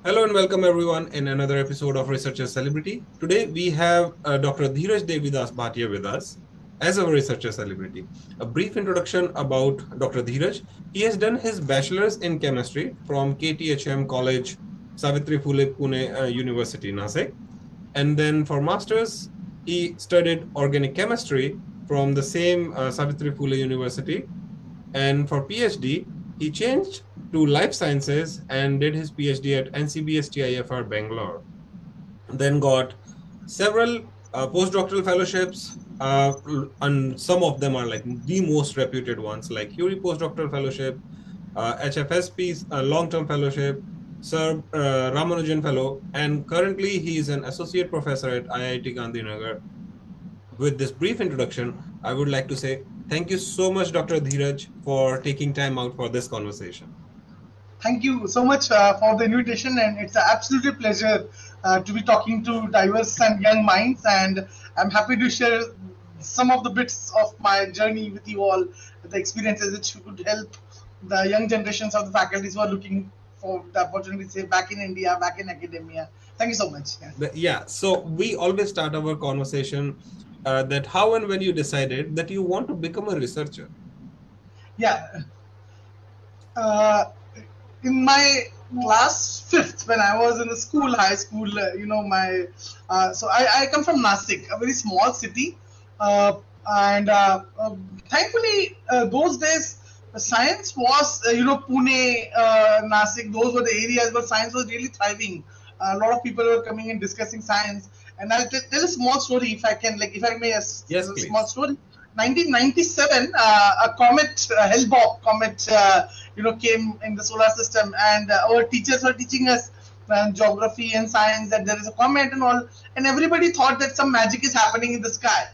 Hello and welcome everyone in another episode of Researcher Celebrity. Today we have Dr. Dhiraj Bhatia with us as our Researcher Celebrity. A brief introduction about Dr. Dhiraj. He has done his bachelor's in chemistry from KTHM College, Savitri Phule Pune University, Nasik. And then for master's, he studied organic chemistry from the same Savitri Phule University. And for PhD, he changed to life sciences and did his PhD at NCBS TIFR Bangalore. Then got several postdoctoral fellowships, and some of them are like the most reputed ones, like Curie postdoctoral fellowship, HFSP long-term fellowship, Sir Ramanujan Fellow, and currently he is an associate professor at IIT Gandhinagar. With this brief introduction, I would like to say thank you so much, Dr. Dhiraj, for taking time out for this conversation. Thank you so much for the invitation, and it's an absolute pleasure to be talking to diverse and young minds. And I'm happy to share some of the bits of my journey with you all, the experiences which could help the young generations of the faculties who are looking for the opportunity, say, back in India, back in academia. Thank you so much. Yeah, so we always start our conversation that how and when you decided that you want to become a researcher. Yeah. Uh, in my class fifth, when I was in the school, high school, so I come from Nasik, a very small city, and thankfully those days science was Pune, Nasik, those were the areas where science was really thriving. A lot of people were coming and discussing science, and I'll tell a small story if I can, like if I may, Yes, a small please. story. 1997, a comet, Hellbock comet, came in the solar system, and our teachers were teaching us geography and science that there is a comet and all, and everybody thought that some magic is happening in the sky.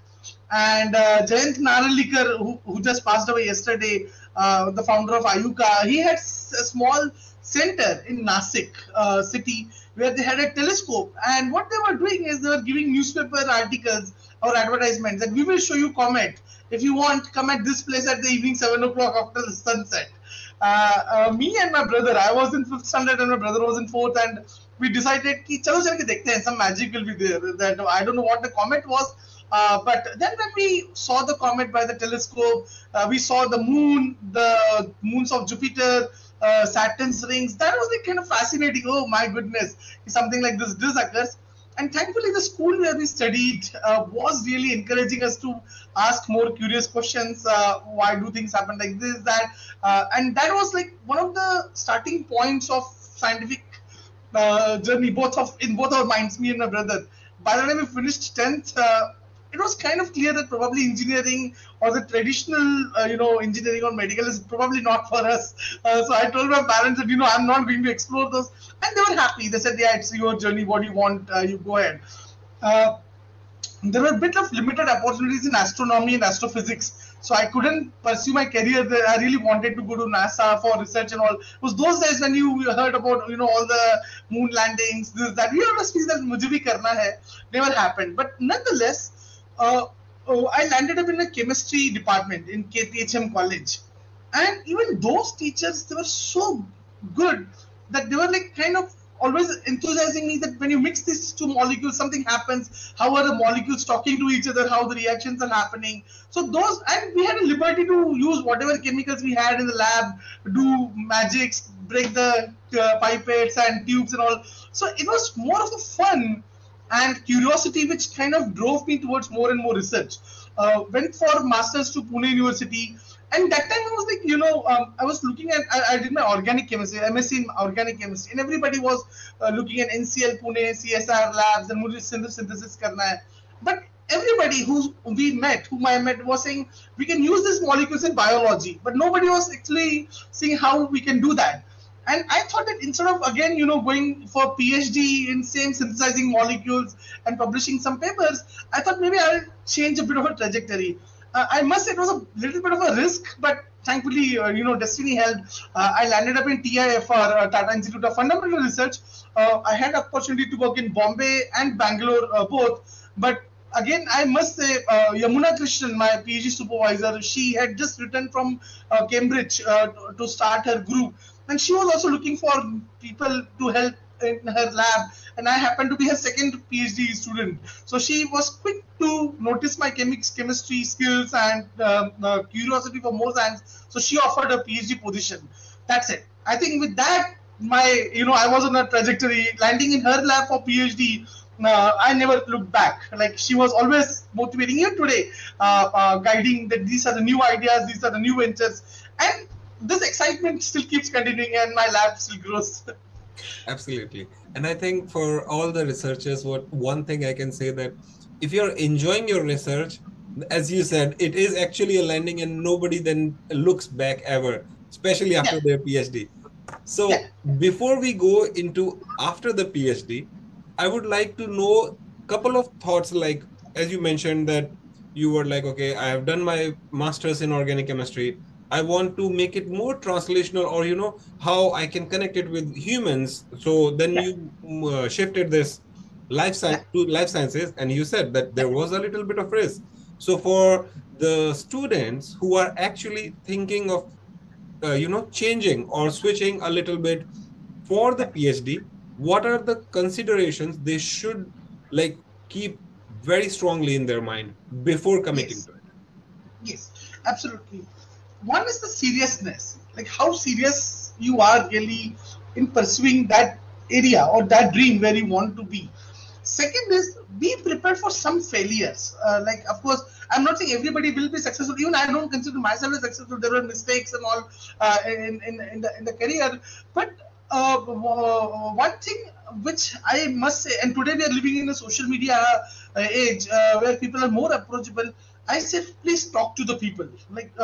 And Jayant Naralikar, who just passed away yesterday, the founder of Ayuka, he had a small center in Nasik city where they had a telescope. And what they were doing is they were giving newspaper articles or advertisements that we will show you comet. If you want, come at this place at the evening 7 o'clock after the sunset. Me and my brother, I was in 5th standard and my brother was in 4th, and we decided कि चलो चल के देखते हैं, some magic will be there. That I don't know what the comet was, but then when we saw the comet by the telescope, we saw the moons of Jupiter, Saturn's rings. That was like kind of fascinating. Oh my goodness, something like this occurs. And thankfully, the school where we studied was really encouraging us to ask more curious questions. Why do things happen like this, that? And that was like one of the starting points of scientific journey, in both our minds, me and my brother. By the time we finished 10th, it was kind of clear that probably engineering or the traditional, engineering or medical is probably not for us. So I told my parents that, I'm not going to explore those. And they were happy. They said, yeah, it's your journey. What do you want? You go ahead. Uh, there were a bit of limited opportunities in astronomy and astrophysics, so I couldn't pursue my career there. I really wanted to go to NASA for research and all. It was those days when you heard about all the moon landings, this that. You always feel that mujhe bhi karna hai. Never happened, but nonetheless, I landed up in a chemistry department in KTHM College, and even those teachers, they were so good that they were like kind of always enthusiasing me that when you mix these two molecules, something happens. How are the molecules talking to each other? How the reactions are happening? So those, and we had a liberty to use whatever chemicals we had in the lab, do magics, break the pipettes and tubes and all. So it was more of a fun and curiosity which kind of drove me towards more and more research. Went for masters to Pune University, and that time I was like, I was looking at, I did my organic chemistry, MSc in organic chemistry, and everybody was looking at NCL Pune, CSR labs, and mujhe synthesis karna hai. But everybody whom I met, was saying we can use these molecules in biology, but nobody was actually seeing how we can do that. And I thought that instead of again, going for PhD in same synthesizing molecules and publishing some papers, I thought maybe I'll change a bit of a trajectory. I must say it was a little bit of a risk, but thankfully, destiny helped. I landed up in TIFR, Tata Institute of Fundamental Research. I had opportunity to work in Bombay and Bangalore both, but again, I must say, Yamuna Krishnan, my PhD supervisor, she had just returned from Cambridge to start her group, and she was also looking for people to help in her lab, and I happened to be her second PhD student. So she was quick to notice my chemistry skills and curiosity for more science. So she offered a PhD position. That's it. I think with that, I was on a trajectory. Landing in her lab for PhD, I never looked back. Like, she was always motivating. Even today, guiding that these are the new ideas, these are the new ventures, and this excitement still keeps continuing, and my lab still grows. Absolutely. And I think for all the researchers, one thing I can say, that if you're enjoying your research, as you said, it is actually a landing, and nobody then looks back ever, especially Yeah, after their PhD. yeah, So before we go into after the PhD, I would like to know a couple of thoughts, like, as you mentioned that you were like, okay, I have done my master's in organic chemistry. I want to make it more translational, or how I can connect it with humans. So then yeah, you shifted this life yeah, science to life sciences, and you said that yeah. there was a little bit of risk. So for the students who are actually thinking of changing or switching a little bit for the Yeah. PhD, what are the considerations they should like keep very strongly in their mind before committing Yes. to it? Yes, absolutely. One is the seriousness, like how serious you are really in pursuing that area or that dream where you want to be. Second is be prepared for some failures. Like, of course, I'm not saying everybody will be successful. Even I don't consider myself as successful. There were mistakes and all in the career. But one thing which I must say, and today we are living in a social media age where people are more approachable. I said, please talk to the people. Like,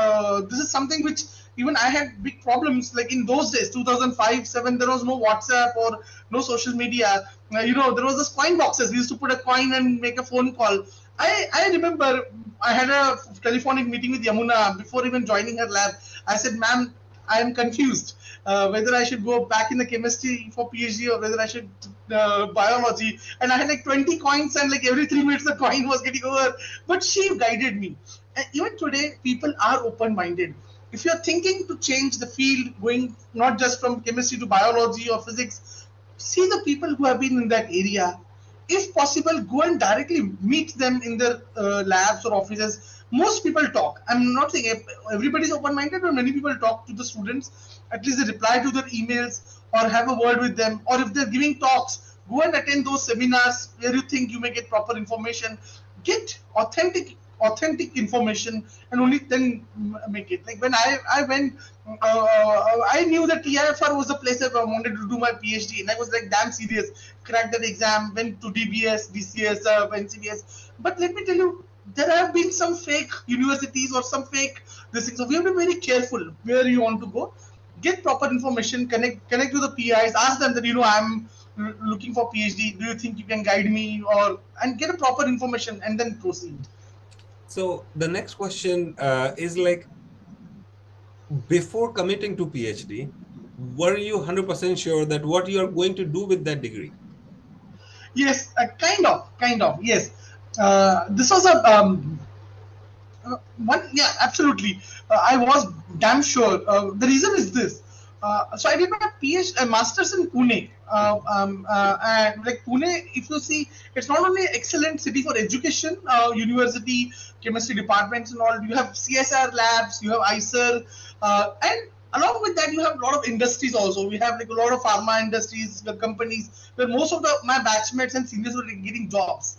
this is something which even I had big problems. Like, in those days, 2005, 7, there was no WhatsApp or no social media. There was this coin boxes. We used to put a coin and make a phone call. I remember I had a telephonic meeting with Yamuna before even joining her lab. I said, ma'am, I am confused whether I should go back in the chemistry for PhD or whether I should biology. And I had like 20 coins, and like every 3 minutes the coin was getting over. But she guided me. And even today, people are open-minded. If you're thinking to change the field, going not just from chemistry to biology or physics, see the people who have been in that area. If possible, go and directly meet them in their labs or offices. Most people talk. I'm not saying everybody's open-minded, but many people talk to the students. At least they reply to their emails or have a word with them. Or if they're giving talks, go and attend those seminars where you think you may get proper information. Get authentic information, and only then make it. Like, when I went, I knew that TIFR was the place that I wanted to do my PhD, and I was like damn serious. Cracked that exam, went to DBS, DCS, NCBS. But let me tell you, there have been some fake universities or some fake this thing. So we have to be very careful where you want to go. Get proper information, connect with the PIs, ask them that I'm looking for PhD. Do you think you can guide me, or and get a proper information and then proceed. So the next question is like, before committing to PhD, were you 100% sure that what you are going to do with that degree? Yes, kind of. Yes, this was a one. Yeah, absolutely. I was damn sure. The reason is this. So I did my PhD, master's in Pune, and like Pune, if you see, it's not only an excellent city for education, university, chemistry departments and all. You have CSR labs, you have ICER, and along with that, you have a lot of industries also. We have like a lot of pharma industries, the companies where most of my batchmates and seniors were getting jobs.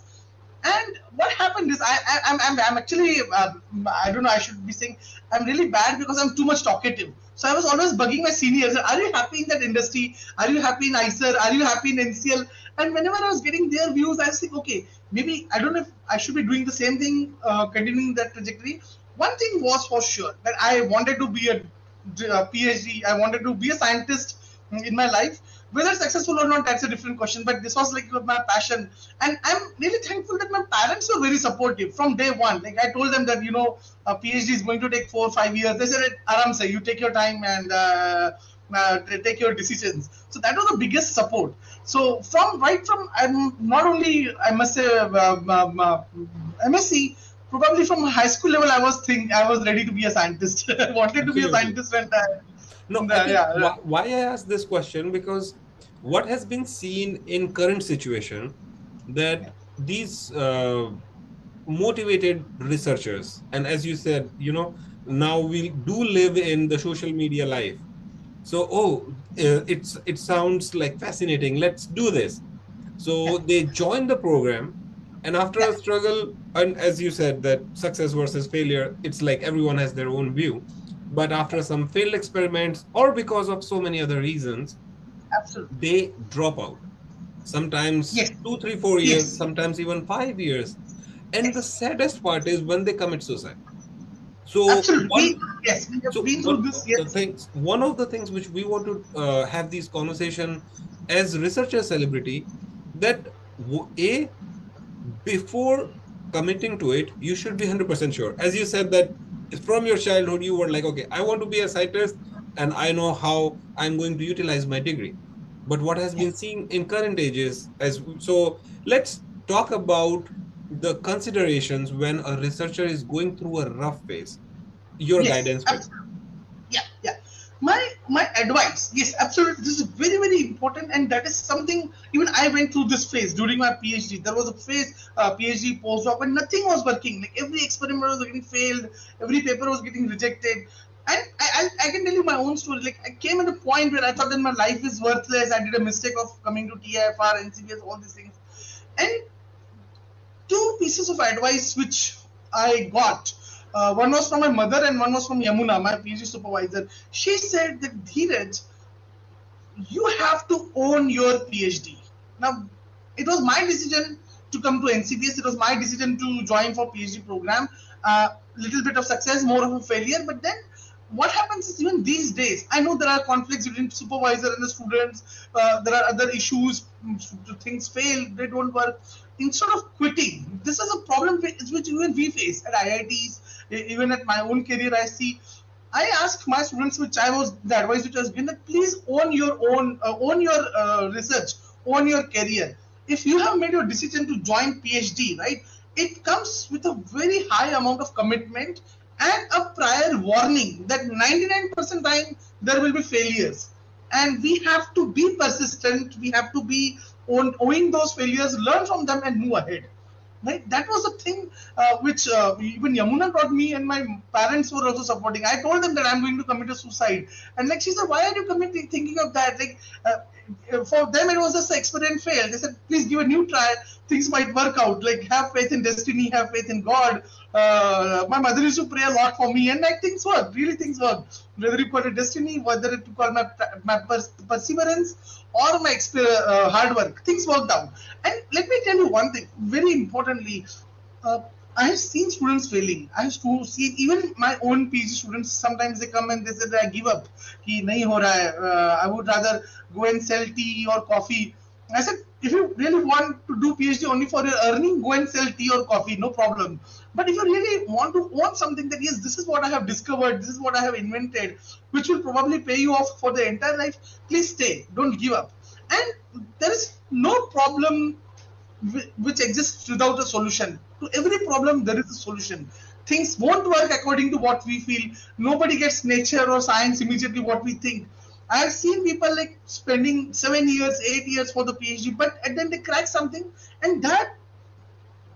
And what happened is I'm actually I don't know, I should be saying I'm really bad because I'm too much talkative. So I was always bugging my seniors. Are you happy in that industry? Are you happy in ICER? Are you happy in NCL? And whenever I was getting their views, I was like, okay, maybe I don't know if I should be doing the same thing, continuing that trajectory. One thing was for sure that I wanted to be a PhD. I wanted to be a scientist in my life. Whether successful or not, that's a different question. But this was like my passion, and I'm really thankful that my parents were very supportive from day one. Like, I told them that a PhD is going to take 4 or 5 years. They said, "Aram say, you take your time and take your decisions." So that was the biggest support. So right from I'm not only, I must say, MSc. Probably from high school level, I was ready to be a scientist. I wanted to be a Absolutely. scientist, and No, I think yeah, why I asked this question, because what has been seen in current situation, that these motivated researchers, and as you said, now we do live in the social media life. So, it sounds like fascinating, let's do this. Yeah, So they join the program, and after yeah, a struggle, and as you said, that success versus failure, it's like everyone has their own view. But after some failed experiments, or because of so many other reasons, absolutely. they drop out. Sometimes Yes, 2, 3, 4 years, yes, sometimes even 5 years. And the yes, saddest part is when they commit suicide. So absolutely. Yes, we have so been through this. Yes, one of the things which we want to have these conversation as researcher celebrity, that a before committing to it, you should be 100% sure. As you said, that from your childhood, you were like, okay, I want to be a scientist and I know how I'm going to utilize my degree. But what has been yes, seen in current ages, so let's talk about the considerations when a researcher is going through a rough phase. Your yes, guidance, please. absolutely. Yeah, yeah. My advice, yes, absolutely. This is very, very important, and that is something even I went through this phase during my PhD. There was a phase, PhD postdoc, when nothing was working. Like every experiment was getting failed, every paper was getting rejected. And I can tell you my own story. Like I came at a point where I thought that my life is worthless. I did a mistake of coming to TIFR, NCBS, all these things. And two pieces of advice which I got. One was from my mother and one was from Yamuna, my PhD supervisor. She said that Dhiraj, you have to own your PhD. Now, it was my decision to come to NCBS. It was my decision to join for PhD program. Little bit of success, more of a failure. But then, what happens is even these days, I know there are conflicts between supervisor and the students. There are other issues. Things fail. They don't work. Instead of quitting, this is a problem which even we face at IITs. Even at my own career, I see I ask my students, which I was the advice which was given, that please own your research, own your career. If you have made your decision to join PhD, right, it comes with a very high amount of commitment and a prior warning that 99% time there will be failures, and we have to be persistent. We have to be owing those failures, learn from them, and move ahead. Right, that was the thing which even Yamuna taught me, and my parents were also supporting. I told them that I'm going to commit a suicide, and like she said, why are you committing, thinking of that? Like for them, it was just the experiment failed. They said, please give a new try. Things might work out. Like have faith in destiny, have faith in God. My mother used to pray a lot for me, and like things work. Really, things work. Whether you call it destiny, whether you call my perseverance or my hard work, things worked out. And let me tell you one thing, very importantly, uh, I have seen students failing. I have seen even my own PhD students. Sometimes they come and they say that I give up. कि नहीं हो रहा है. I would rather go and sell tea or coffee. I said, if you really want to do PhD only for your earning, go and sell tea or coffee, no problem. But if you really want to own something that yes, this is what I have discovered, this is what I have invented, which will probably pay you off for the entire life, please stay. Don't give up. And there is no problem which exists without a solution. To every problem, there is a solution. Things won't work according to what we feel. Nobody gets nature or science immediately what we think. I have seen people like spending 7 years, 8 years for the PhD, but and then they crack something, and that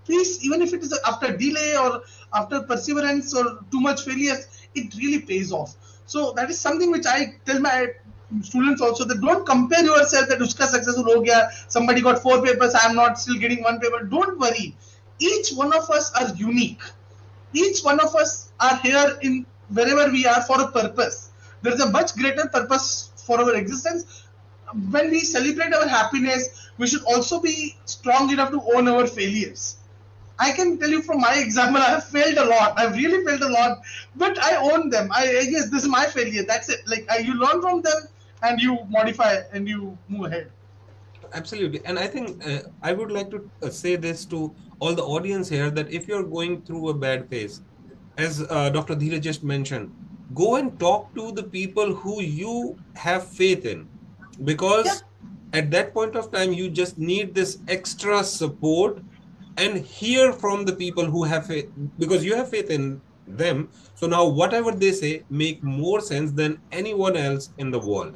piece, even if it is after delay or after perseverance or too much failures, it really pays off. So that is something which I tell my students also, that don't compare yourself that uska successful ho gaya, somebody got 4 papers, I am not still getting 1 paper. Don't worry. Each one of us are unique. Each one of us are here in wherever we are for a purpose. There is a much greater purpose for our existence. When we celebrate our happiness, we should also be strong enough to own our failures. I can tell you from my example, I have failed a lot. I've really failed a lot, but I own them. Yes, this is my failure. That's it. Like you learn from them and you modify and you move ahead. Absolutely. And I think I would like to say this to all the audience here, that if you're going through a bad phase, as Dr. Dhiraj just mentioned, go and talk to the people who you have faith in, Yeah. because at that point of time, you just need this extra support and hear from the people who have faith, because you have faith in them. So now whatever they say make more sense than anyone else in the world.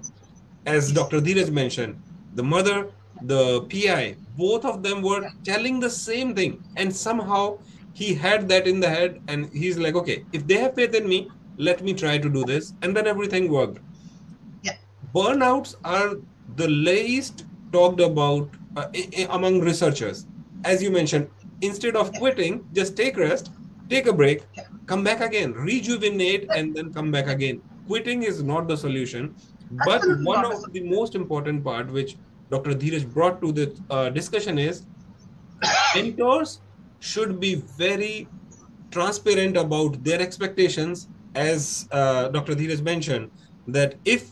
As Yes. Dr. Dhiraj mentioned, the mother, the PI, both of them were yeah, telling the same thing. And somehow he had that in the head and he's like, okay, if they have faith in me, let me try to do this. And then everything worked. yeah, Burnouts are the least talked about among researchers. As you mentioned, instead of yeah, quitting, just take rest, take a break, yeah. come back again, rejuvenate, That- and then come back yeah. again. Quitting is not the solution. But Absolutely one not. of the most important part which Dr. Dhiraj brought to the discussion is mentors should be very transparent about their expectations. As Dr. Dhiraj mentioned, that if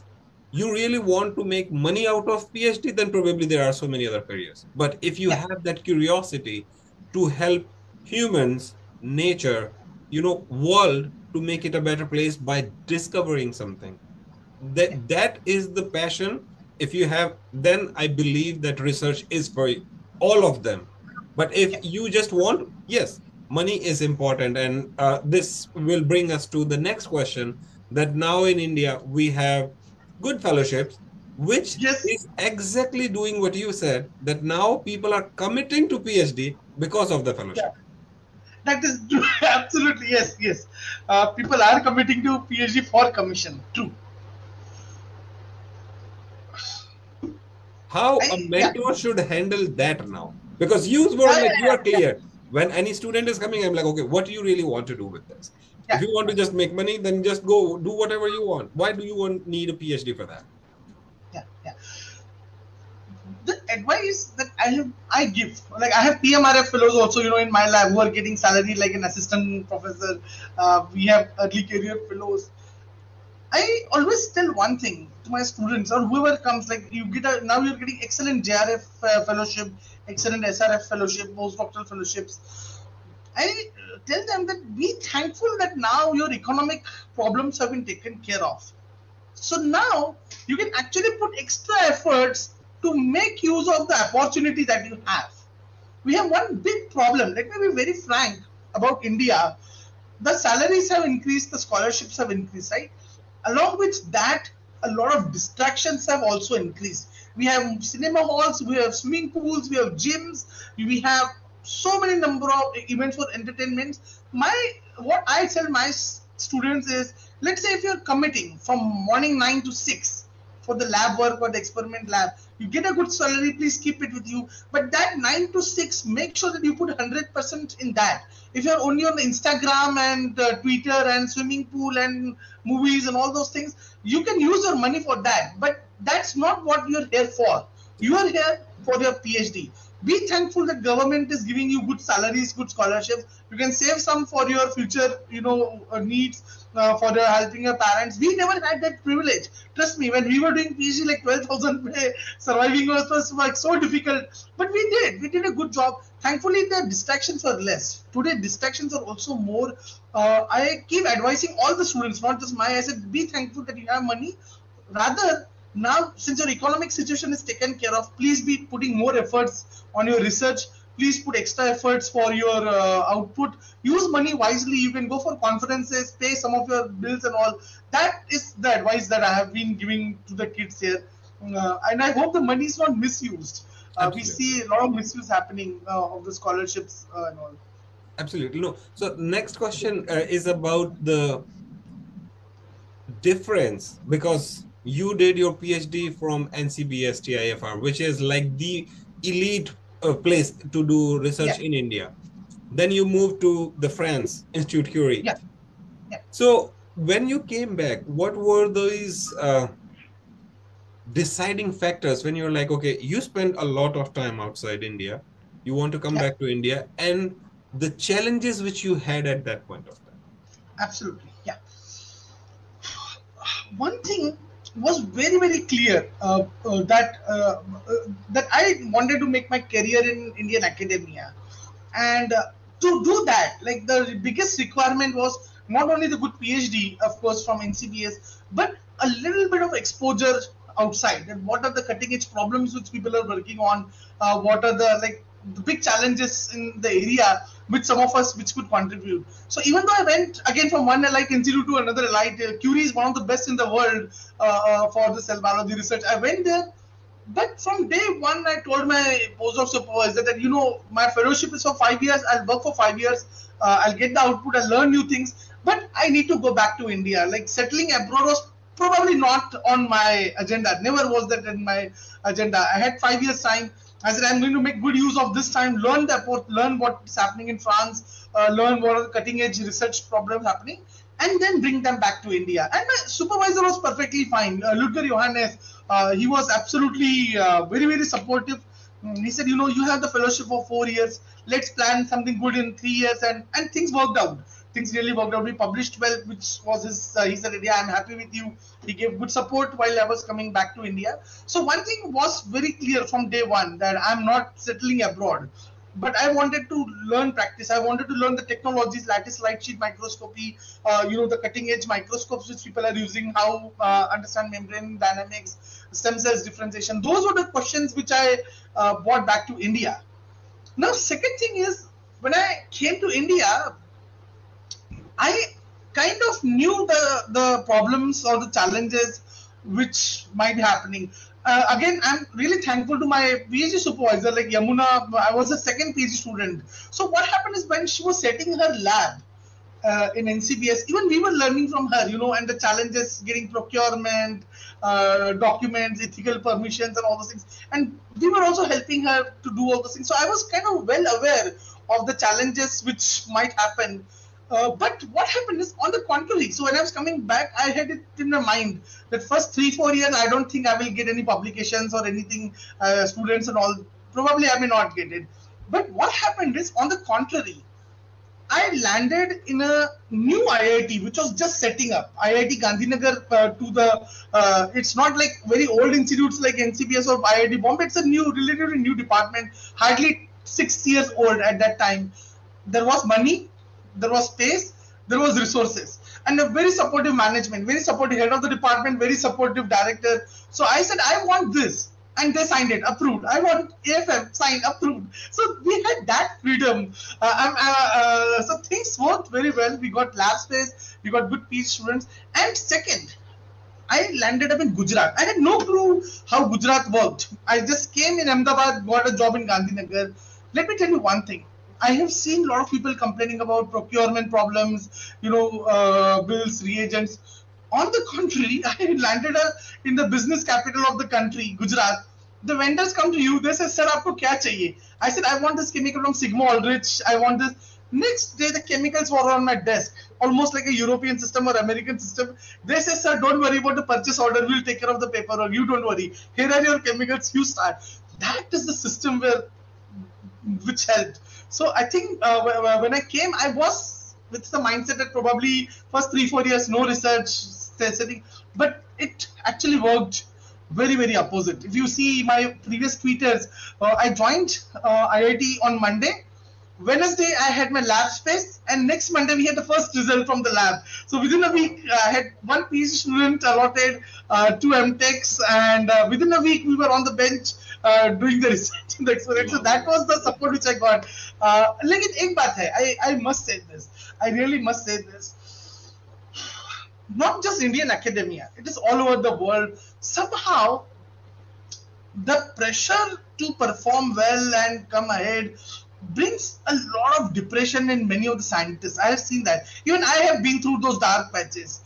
you really want to make money out of PhD, then probably there are so many other careers. But if you Yeah, have that curiosity to help humans, nature, world to make it a better place by discovering something, yeah, that is the passion. If you have, then I believe that research is for all of them. But if yeah, you just want, yes, money is important. And this will bring us to the next question, that now in India we have good fellowships, which yes, is exactly doing what you said, that now people are committing to PhD because of the yeah. fellowship. That is true. Absolutely, yes, yes. People are committing to PhD for commission. True. How a Yeah, mentor should handle that now, because you were like, you are yeah, clear when any student is coming, I'm like, okay, what do you really want to do with this? If yeah, you want to just make money, then just go do whatever you want. Why do you need a PhD for that? yeah, yeah. The advice that I give, like I have PMRF fellows also, in my lab who are getting salary like an assistant professor. We have early career fellows. I always tell one thing to my students or whoever comes, like you get a, now you're getting excellent JRF fellowship, excellent SRF fellowship, postdoctoral fellowships. I tell them that be thankful that now your economic problems have been taken care of. So now you can actually put extra efforts to make use of the opportunity that you have. We have one big problem. Let me be very frank about India. The salaries have increased, the scholarships have increased, right? Along with that, a lot of distractions have also increased. We have cinema halls, we have swimming pools, we have gyms, we have so many number of events for entertainment. My what I tell my students is, let's say if you're committing from morning 9 to 6 for the lab work or the experiment lab, you get a good salary, please keep it with you. But that 9 to 6, make sure that you put 100% in that. If you're only on Instagram and Twitter and swimming pool and movies and all those things, you can use your money for that. But that's not what you're here for. You are here for your PhD. Be thankful that government is giving you good salaries, good scholarships. You can save some for your future, needs, for your helping your parents. We never had that privilege. Trust me, when we were doing PhD, like 12,000 pay, surviving was like so difficult. But we did. We did a good job. Thankfully, the distractions were less. Today, distractions are also more. I keep advising all the students, not just my. I said, be thankful that you have money. Rather, now since your economic situation is taken care of, please be putting more efforts on your research. Please put extra efforts for your output. Use money wisely. You can go for conferences, pay some of your bills and all. That is the advice that I have been giving to the kids here. And I hope the money is not misused. We Absolutely. see a lot of misuse happening of the scholarships and all. Absolutely. No. So next question is about the difference, because you did your PhD from NCBS TIFR, which is like the elite place to do research Yeah, in India. Then you moved to the France Institute Curie. yeah, yeah, So when you came back, what were these deciding factors when you're like, okay, you spent a lot of time outside India, you want to come yeah. back to India, and the challenges which you had at that point of time? Absolutely. Yeah. One thing was very very clear, that I wanted to make my career in Indian academia, and to do that, like the biggest requirement was not only the good PhD, of course, from NCBS, but a little bit of exposure outside. And what are the cutting edge problems which people are working on? What are the big challenges in the area which some of us which could contribute. So even though I went again from one elite institute to another elite, Curie is one of the best in the world for the cell biology research. I went there. But from day one, I told my postdoc supervisor that, my fellowship is for 5 years. I'll work for 5 years. I'll get the output. I'll learn new things. But I need to go back to India. Like settling abroad was probably not on my agenda. Never was that in my agenda. I had 5 years time. I said I'm going to make good use of this time. Learn the airport. Learn what's happening in France. Learn what are the cutting edge research problems happening, and then bring them back to India. And my supervisor was perfectly fine. Ludger Johannes, he was absolutely very, very supportive. He said, you have the fellowship for 4 years. Let's plan something good in 3 years. And things worked out. Things really worked out. We published well, which was his, he said, yeah, I'm happy with you. He gave good support while I was coming back to India. So one thing was very clear from day one, that I'm not settling abroad. But I wanted to learn practice. I wanted to learn the technologies, lattice light sheet microscopy, the cutting edge microscopes which people are using, how understand membrane dynamics, stem cells differentiation. Those were the questions which I brought back to India. Now, second thing is, when I came to India, I kind of knew the problems or the challenges which might be happening. Again, I'm really thankful to my PhD supervisor, like Yamuna. I was a second PhD student. So what happened is, when she was setting her lab in NCBS, even we were learning from her, and the challenges getting procurement, documents, ethical permissions, and all those things. And we were also helping her to do all those things. So I was kind of well aware of the challenges which might happen. But what happened is, on the contrary, so when I was coming back, I had it in my mind that first 3-4 years, I don't think I will get any publications or anything, students and all. Probably I may not get it. But what happened is, on the contrary, I landed in a new IIT which was just setting up. IIT Gandhinagar it's not like very old institutes like NCBS or IIT Bombay. It's a relatively new department, hardly 6 years old at that time. There was money, there was space, there was resources, and a very supportive management, very supportive head of the department, very supportive director. So I said, I want this, and they signed it, approved. I want AFM, signed, approved. So we had that freedom. So things worked very well. We got lab space, we got good PhD students. And second, I landed up in Gujarat. I had no clue how Gujarat worked. I just came in Ahmedabad, got a job in Gandhinagar. Let me tell you one thing. I have seen a lot of people complaining about procurement problems, bills, reagents. On the contrary, I landed in the business capital of the country, Gujarat. The vendors come to you, they say, sir, aapko kya chahiye? I said, I want this chemical from Sigma Aldrich. I want this. Next day, the chemicals were on my desk, almost like a European system or American system. They say, sir, don't worry about the purchase order. We'll take care of the paperwork. You don't worry. Here are your chemicals. You start. That is the system which helped. So I think when I came, I was with the mindset that probably first 3-4 years, no research, setting, but it actually worked very, very opposite. If you see my previous tweeters, I joined IIT on Monday. Wednesday, I had my lab space, and next Monday, we had the first result from the lab. So within a week, I had one PhD student allotted, 2 MTechs, and within a week, we were on the bench doing the research and the experiment. So that was the support which I got. Lekin ek baat hai, I must say this. I really must say this. Not just Indian academia, it is all over the world. Somehow, the pressure to perform well and come ahead brings a lot of depression in many of the scientists. I have seen that. Even I have been through those dark patches.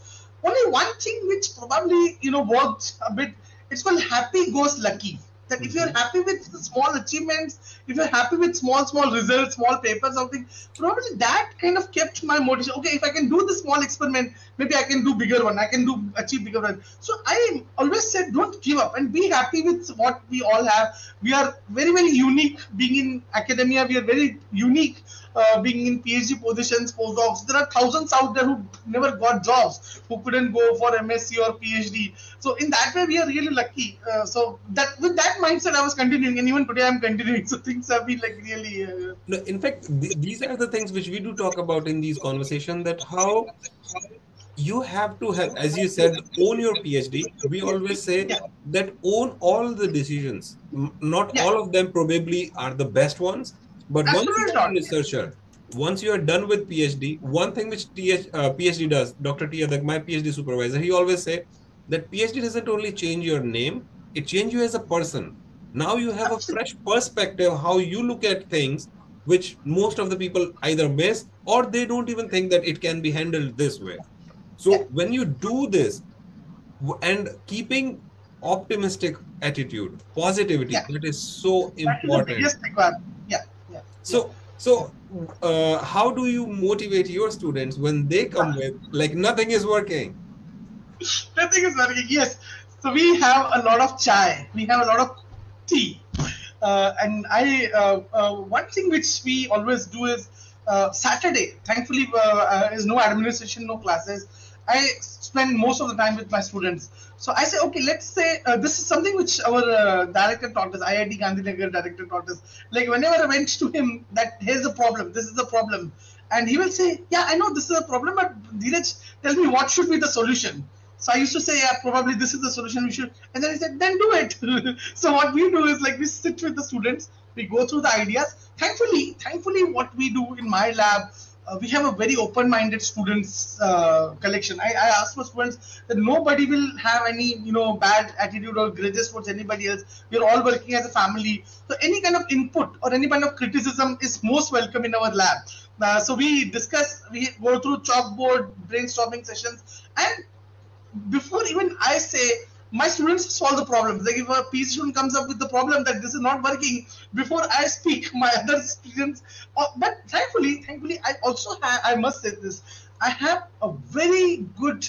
Only one thing which probably worked a bit, it's called happy goes lucky. That if you're happy with the small achievements, if you're happy with small results, small papers, something, probably that kind of kept my motivation. Okay, if I can do the small experiment, maybe I can do bigger one. I can achieve bigger one. So I always said, don't give up and be happy with what we all have. We are very, very unique being in academia. We are very unique being in PhD positions, postdocs. There are thousands out there who never got jobs, who couldn't go for MSc or PhD. So in that way, we are really lucky. So that with that mindset, I was continuing, and even today, I'm continuing. So things have been like really. No, in fact, these are the things which we do talk about in these conversations. That how you have to have, as you said, own your PhD. We always say that own all the decisions. Not all of them probably are the best ones, but once you are a researcher, once you are done with PhD, one thing which PhD does, Dr. Tia, my PhD supervisor, he always say that PhD doesn't only change your name, It changes you as a person. Now you have a Absolutely. fresh perspective how you look at things, which most of the people either miss or they don't even think that it can be handled this way. Yeah. So when you do this and keeping optimistic attitude, positivity, Yeah. that is so That is the important. biggest requirement. Yeah. Yeah. Yeah. So how do you motivate your students when they come with like nothing is working? Nothing is working. Yes. So we have a lot of chai. We have a lot of tea. And I one thing which we always do is Saturday. Thankfully, is no administration, no classes. I spend most of the time with my students. So I say, okay, let's say this is something which our director taught us, IIT Gandhinagar director taught us. Like whenever I went to him, that here's the problem, this is the problem, and he will say, yeah, I know this is a problem, but Dhiraj, tell me what should be the solution. So I used to say, yeah, probably this is the solution we should. And then he said, then do it. So what we do is like we sit with the students, we go through the ideas. Thankfully, what we do in my lab, we have a very open-minded students collection. I ask for students that nobody will have any bad attitude or grudges towards anybody else. We are all working as a family. So any kind of input or any kind of criticism is most welcome in our lab. So we discuss, we go through chalkboard brainstorming sessions, and before even I say, my students solve the problems. Like if a PhD student comes up with the problem that this is not working, before I speak, my other students. But thankfully, I also have. I must say this. I have a very good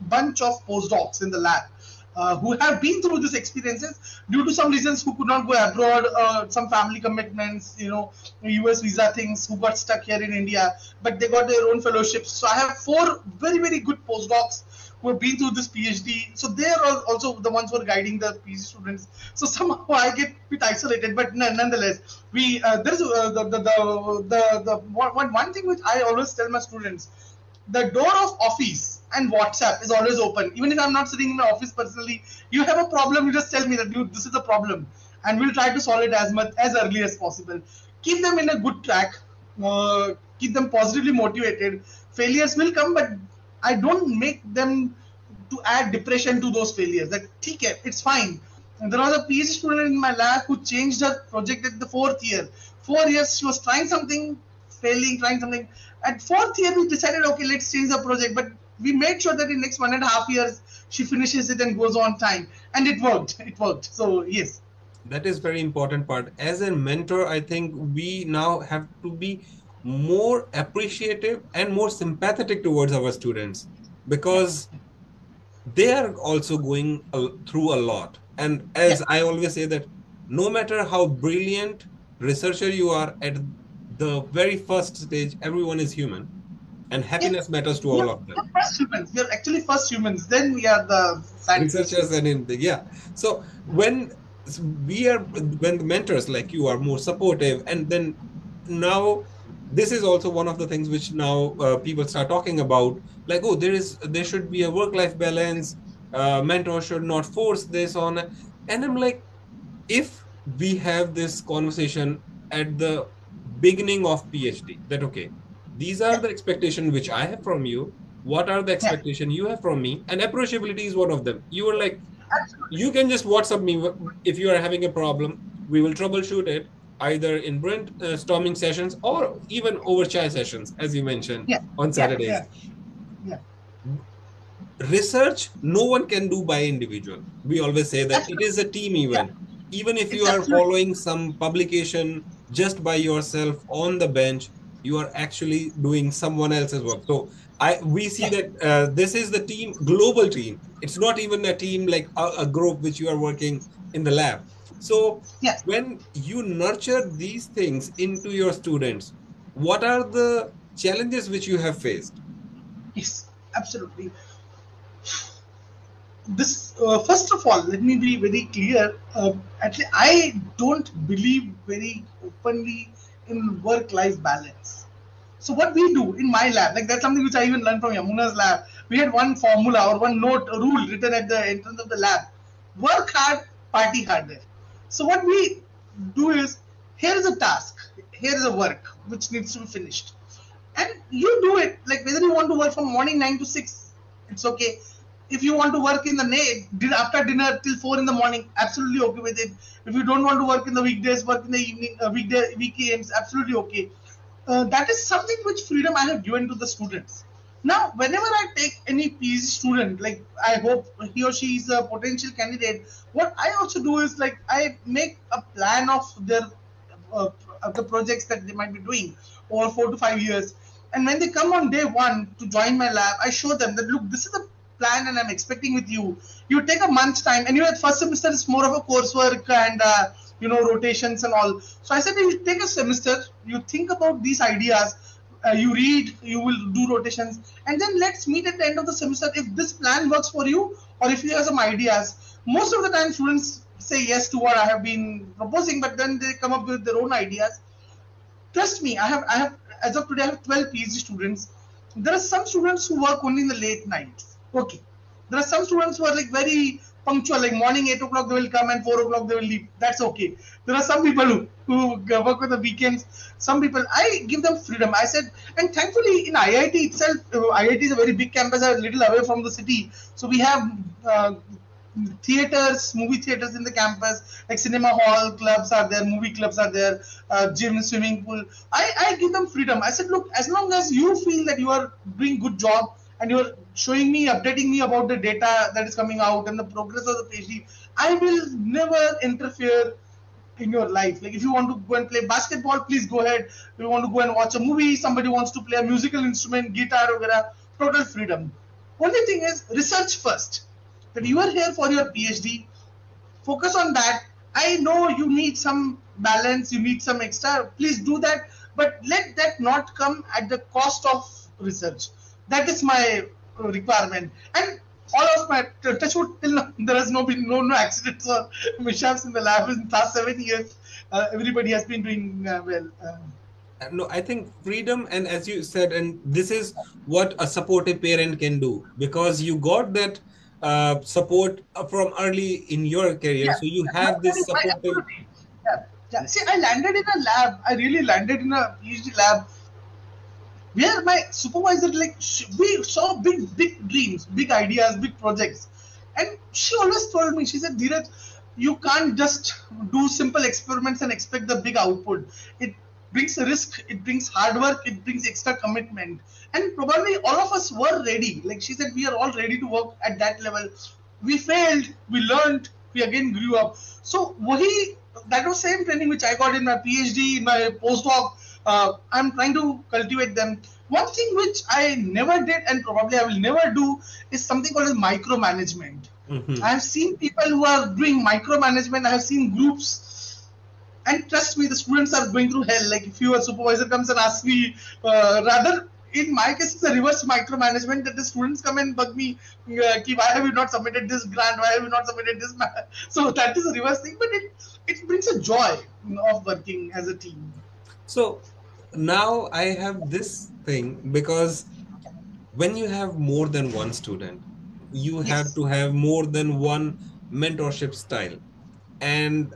bunch of postdocs in the lab. Who have been through these experiences due to some reasons, who could not go abroad, some family commitments, US visa things, who got stuck here in India, but they got their own fellowships. So I have four very, very good postdocs who have been through this PhD. So they are also the ones who are guiding the PhD students. So somehow I get a bit isolated, but nonetheless, we there's the one thing which I always tell my students: the door of office and WhatsApp is always open. Even if I'm not sitting in my office personally, you have a problem, you just tell me that this is a problem, and we'll try to solve it as early as possible. Keep them in a good track. Keep them positively motivated. Failures will come, but I don't make them to add depression to those failures. That okay, it's fine. And there was a PhD student in my lab who changed her project at the fourth year. 4 years she was trying something, failing, trying something. At fourth year we decided, okay, let's change the project. But we made sure that in next 1.5 years she finishes it and goes on time. And it worked. It worked. So yes. That is very important part. As a mentor, I think we now have to be more appreciative and more sympathetic towards our students Yeah. because they are also going through a lot. And Yeah. as I always say that no matter how brilliant researcher you are at the very first stage, everyone is human and Yeah. happiness matters to We all are, of we are them. first humans. We are actually first humans. Then we are the Researchers scientists. and in the, yeah. So when the mentors like you are more supportive, and then now this is also one of the things which now people start talking about, like, oh, there should be a work life balance, mentor should not force this on. And I'm like, if we have this conversation at the beginning of PhD, that okay, these are Yeah. the expectations which I have from you, what are the Yeah. expectation you have from me, and approachability is one of them. You were like, Absolutely. you can just WhatsApp me if you are having a problem. We will troubleshoot it either in brainstorming sessions or even over chai sessions, as you mentioned Yeah. on Yeah. Yeah. Saturdays. Yeah. Research, no one can do by individual. We always say that it Absolutely. is a team Yeah. event. Even if you It's are absolutely. following some publication just by yourself on the bench, you are actually doing someone else's work. So we see Yeah. that this is the team, global team. It's not even a team like a group which you are working in the lab. So Yeah. when you nurture these things into your students, what are the challenges which you have faced? Yes. Absolutely. This first of all, let me be very clear. Actually, I don't believe very openly in work-life balance. So what we do in my lab, like that's something which I even learned from Yamuna's lab. We had one formula or one note, a rule written at the entrance of the lab: work hard, party harder. So what we do is, here is a task, here is a work which needs to be finished, and you do it. Like whether you want to work from morning 9 to 6, it's okay. If you want to work in the night, after dinner till 4 in the morning, absolutely okay with it. If you don't want to work in the weekdays, work in the evening, weekends, absolutely okay. That is something which freedom I have given to the students. Now, whenever I take any PhD student, like I hope he or she is a potential candidate, what I also do is like I make a plan of their uh, of the projects that they might be doing over 4 to 5 years. And when they come on day one to join my lab, I show them that look, this is the plan, and I'm expecting with you. You take a month's time, and first semester is more of a coursework and rotations and all. So I said, you take a semester, you think about these ideas, you read, you will do rotations, and then let's meet at the end of the semester if this plan works for you or if you have some ideas. Most of the time, students say yes to what I have been proposing, but then they come up with their own ideas. Trust me, I have as of today I have 12 PhD students. There are some students who work only in the late nights. Okay. There are some students who are like very punctual, like morning 8 o'clock they will come and 4 o'clock they will leave. That's okay. There are some people who work with the weekends. Some people, I give them freedom. I said, and thankfully in IIT itself, IIT is a very big campus, a little away from the city. So we have theaters, movie theaters in the campus, like cinema hall clubs are there, movie clubs are there, gym, swimming pool. I give them freedom. I said, look, as long as you feel that you are doing good job and you're showing me, updating me about the data that is coming out and the progress of the PhD, I will never interfere in your life. Like if you want to go and play basketball, please go ahead. If you want to go and watch a movie, somebody wants to play a musical instrument, guitar, etc., total freedom. Only thing is research first. That you are here for your PhD, focus on that. I know you need some balance, you need some extra, please do that, but let that not come at the cost of research. That is my requirement. And all of my touch wood till now, there has been no accidents or mishaps in the lab in the last 7 years. Everybody has been doing well. No, I think freedom, and as you said, and this is what a supportive parent can do, because you got that support from early in your career, Yeah, so you have that this is my supportive. absolutely. Yeah, yeah. See, I landed in a lab. I really landed in a PhD lab where my supervisor, like we saw big dreams, big ideas, big projects, and she always told me, she said, Dhiraj, you can't just do simple experiments and expect the big output. It brings a risk, it brings hard work, it brings extra commitment, and probably all of us were ready. Like she said, we are all ready to work at that level. We failed, we learned, we again grew up. So wahi, that was same training which I got in my PhD, in my postdoc. I'm trying to cultivate them. One thing which I never did and probably I will never do is something called as micromanagement. I Mhm. have seen people who are doing micromanagement. I have seen groups, and trust me, the students are going through hell. Like if your supervisor comes and asks me, rather in my case, it's a reverse micromanagement that the students come and bug me, why have you not submitted this grant? Why have you not submitted this? So that is a reverse thing, but it brings a joy of working as a team. So now I have this thing, because when you have more than one student, you have Yes, to have more than one mentorship style. And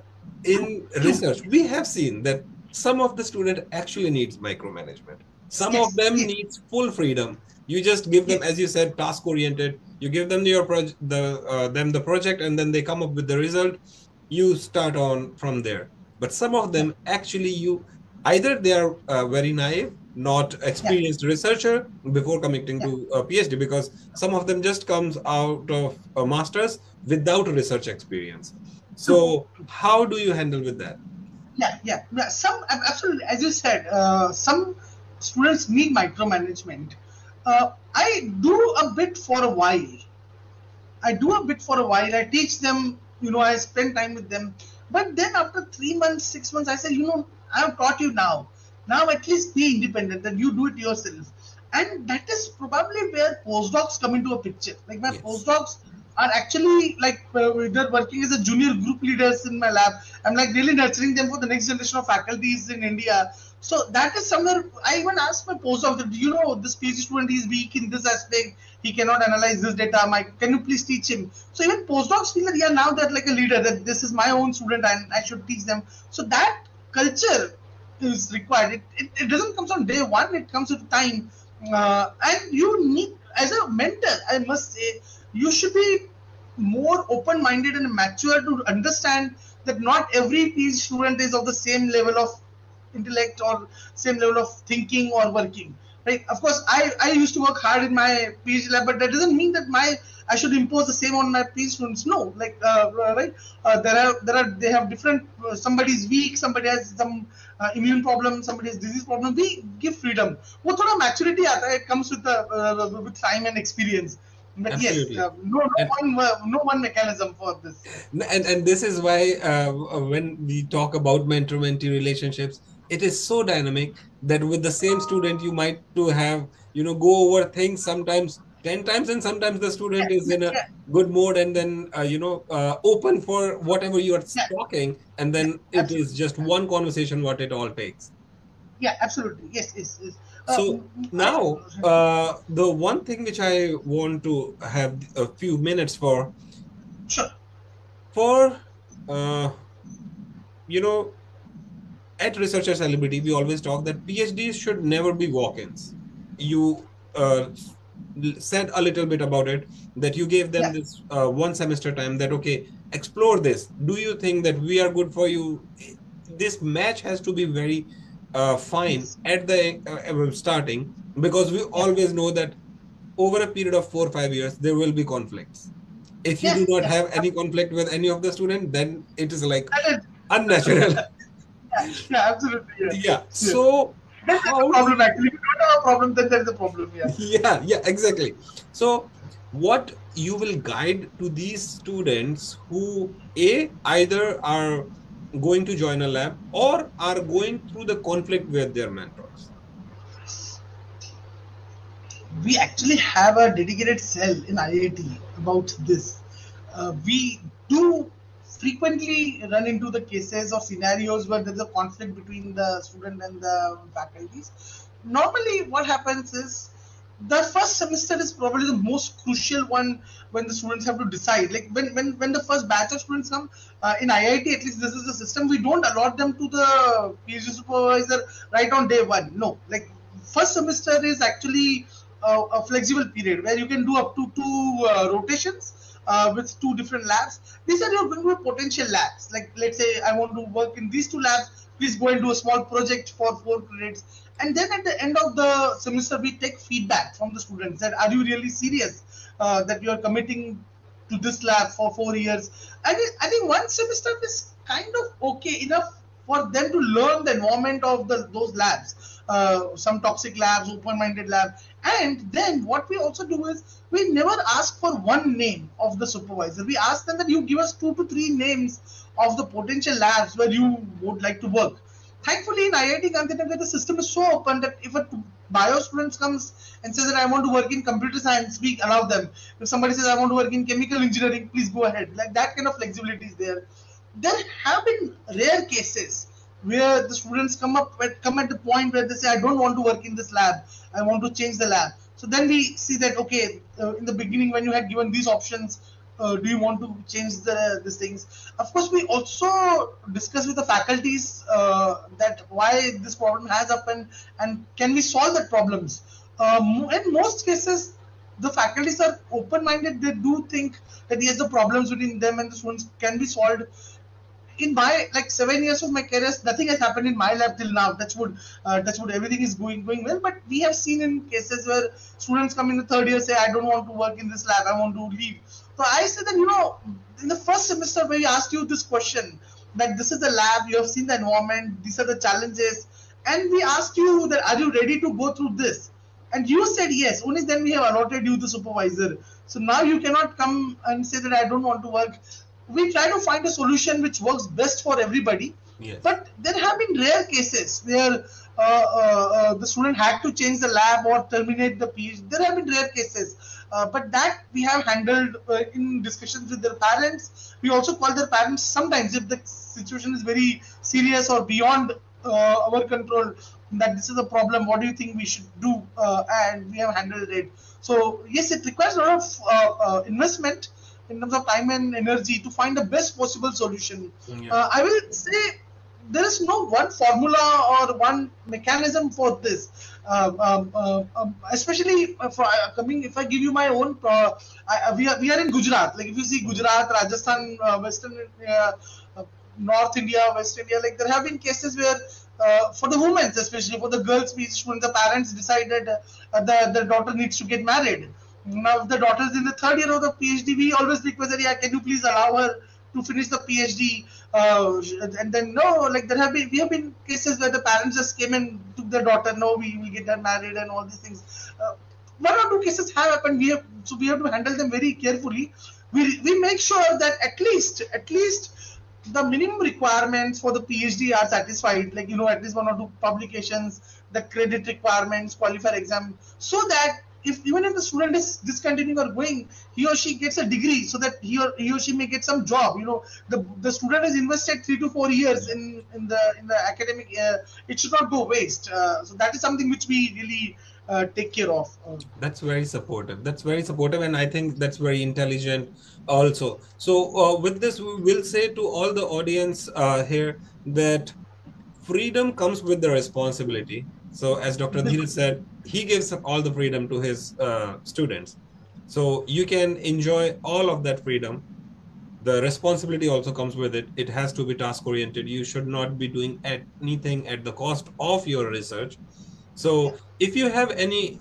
true, in true. research, we have seen that some of the student actually needs micromanagement. Some of Yes, them yes, needs full freedom. You just give them, yes. as you said, task oriented. You give them your project, them the project, and then they come up with the result. You start on from there. But some of Yeah, them actually, you either they are very naive, not yeah, experienced researcher before committing yeah. to a PhD, because some of them just comes out of a master's without research experience. True. So how do you handle with that? Yeah. Some absolutely, as you said, some students need micromanagement. I do a bit for a while. I do a bit for a while. I teach them, I spend time with them. But then after 3 months, 6 months, I say, I have taught you now. Now at least be independent, that you do it yourself. And that is probably where postdocs come into a picture. Like my Yes. postdocs are actually like they're working as a junior group leaders in my lab. I'm like really nurturing them for the next generation of faculties in India. So that is somewhere I even asked my postdoc that, this PhD student is weak in this aspect, he cannot analyze this data. Can you please teach him? So even postdocs feel that now they're like a leader, that this is my own student and I should teach them. So that culture is required. It doesn't come on day 1, it comes with time. And you need, as a mentor, I must say, you should be more open-minded and mature to understand that not every PhD student is of the same level of intellect or same level of thinking or working. Right? Of course, I used to work hard in my PhD lab, but that doesn't mean that I should impose the same on my PhD students. No, like right, they have different. Somebody is weak, somebody has some immune problem, somebody has disease problem. We give freedom. वो थोड़ा maturity आता है. It comes with time and experience. But yes, Absolutely. no one mechanism for this. And this is why when we talk about mentor-mentee relationships, it is so dynamic that with the same student you might to have go over things sometimes 10 times, and sometimes the Yeah, student is yeah, in a yeah, good mood and then open for whatever you are yeah, talking, and yeah, then it is absolutely. just one conversation what it all takes. Yeah, absolutely. Yes, yes, yes. So now the one thing which I want to have a few minutes Sure. for uh, you know at Researcher Celebrity, we always talk that PhDs should never be walk-ins. You said a little bit about it, that you gave them Yeah. this one semester time that, okay, explore this. Do you think that we are good for you? This match has to be very fine Yes. at the starting, because we Yeah. always know that over a period of 4 or 5 years, there will be conflicts. If you Yeah. do not Yeah. have any conflict with any of the student, then it is like That is, unnatural. yeah, yeah, absolutely. Yeah. Yeah. Yes. So Then there's a how do problem actually. If you don't have a problem, then there's a problem. Yeah. yeah, yeah, exactly. So what you will guide to these students who either are going to join a lab or are going through the conflict with their mentors? We actually have a dedicated cell in IIT about this. We do frequently run into the cases or scenarios where there's a conflict between the student and the faculties. Normally, what happens is the first semester is probably the most crucial one when the students have to decide. Like when the first batch of students come in IIT, at least this is the system. We don't allot them to the PhD supervisor right on day one. No, like first semester is actually a flexible period where you can do up to two rotations with two different labs. These are your going to be potential labs. Like let's say I want to work in these two labs. Please go and do a small project for 4 credits. And then at the end of the semester, we take feedback from the students that are you really serious that you are committing to this lab for 4 years. I think one semester is kind of okay enough for them to learn the environment of those labs, some toxic labs, open-minded lab. And then what we also do is we never ask for one name of the supervisor. We ask them that you give us 2 to 3 names of the potential labs where you would like to work. Thankfully, in IIT Gandhinagar, the system is so open that if a bio student comes and says that I want to work in computer science, we allow them. If somebody says I want to work in chemical engineering, please go ahead. Like that kind of flexibility is there. There have been rare cases where the students come at the point where they say I don't want to work in this lab, I want to change the lab. So then we see that okay, in the beginning when you had given these options, do you want to change these things? Of course, we also discuss with the faculties that why this problem has happened and can we solve the problems. In most cases, the faculties are open-minded. They do think that yes, the problems between them and the students can be solved. In my like 7 years of my career, nothing has happened in my lab till now. Touch wood, everything is going well. But we have seen in cases where students come in the third year say, I don't want to work in this lab, I want to leave. So I said that in the first semester where we asked you this question, that this is the lab, you have seen the environment, these are the challenges, and we asked you that are you ready to go through this? And you said yes. Only then we have allotted you the supervisor. So now you cannot come and say that I don't want to work. We try to find a solution which works best for everybody. Yes. But there have been rare cases where the student had to change the lab or terminate the PhD. There have been rare cases. But that we have handled in discussions with their parents. We also call their parents sometimes if the situation is very serious or beyond our control, that this is a problem, what do you think we should do, and we have handled it. So yes, it requires a lot of investment in terms of time and energy to find the best possible solution. Yeah. I will say there is no one formula or one mechanism for this. Especially for coming, if I give you my own, we are in Gujarat. Like if you see Gujarat, Rajasthan, Western, uh, North India, West India, like there have been cases where for the women, especially for the girls, when the parents decided the daughter needs to get married. Now, if the daughter is in the third year of the PhD, we always request that, yeah, can you please allow her to finish the PhD? And then no, like we have been cases where the parents just came and took their daughter. No, we will get her married and all these things. One or two cases have happened. We have to handle them very carefully. We make sure that at least the minimum requirements for the PhD are satisfied, like at least one or two publications, the credit requirements, qualifier exam, so that if even if the student is discontinuing or going, he or she gets a degree, so that he or she may get some job. The student has invested 3 to 4 years in the academic. It should not go waste. So that is something which we really take care of. That's very supportive. That's very supportive, and I think that's very intelligent also. So, with this, we will say to all the audience here that freedom comes with the responsibility. So, as Dr. Dhiraj said, he gives all the freedom to his students. So, you can enjoy all of that freedom. The responsibility also comes with it. It has to be task oriented. You should not be doing anything at the cost of your research. So if you have any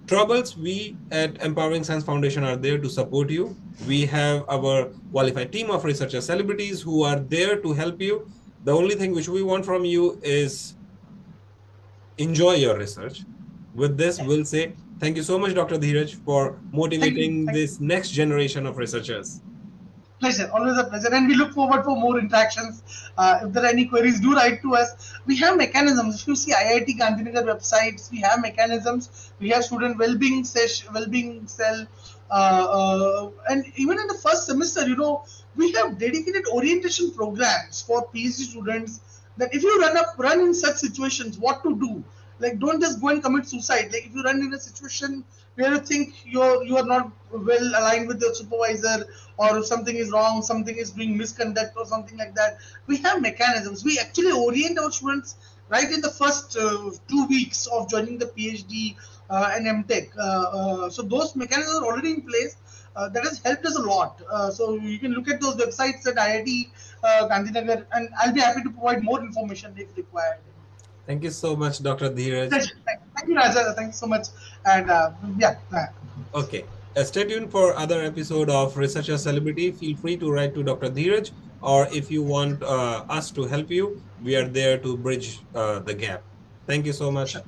troubles, we at Empowering Science Foundation are there to support you. We have our qualified team of researcher celebrities who are there to help you. The only thing which we want from you is enjoy your research. With this, we'll say thank you so much, Dr. Dhiraj, for motivating this next generation of researchers. Pleasure, always a pleasure, and we look forward for more interactions. If there are any queries, do write to us. We have mechanisms. If you see IIT Gandhinagar websites, we have mechanisms. We have student well-being cell, and even in the first semester, we have dedicated orientation programs for PhD students. That if you run in such situations, what to do? Like, don't just go and commit suicide. Like, if you run in a situation where you think you are not well aligned with your supervisor, or if something is wrong, something is being misconduct or something like that, we have mechanisms. We actually orient our students right in the first 2 weeks of joining the PhD and MTech. So those mechanisms are already in place. That has helped us a lot. So you can look at those websites at IIT Gandhinagar, and I'll be happy to provide more information if required. Thank you so much, Dr. Dhiraj. Thank you, Raja. Thank you so much. And yeah. Okay. Stay tuned for other episode of Researcher Celebrity. Feel free to write to Dr. Dhiraj, or if you want us to help you, we are there to bridge the gap. Thank you so much. Sure.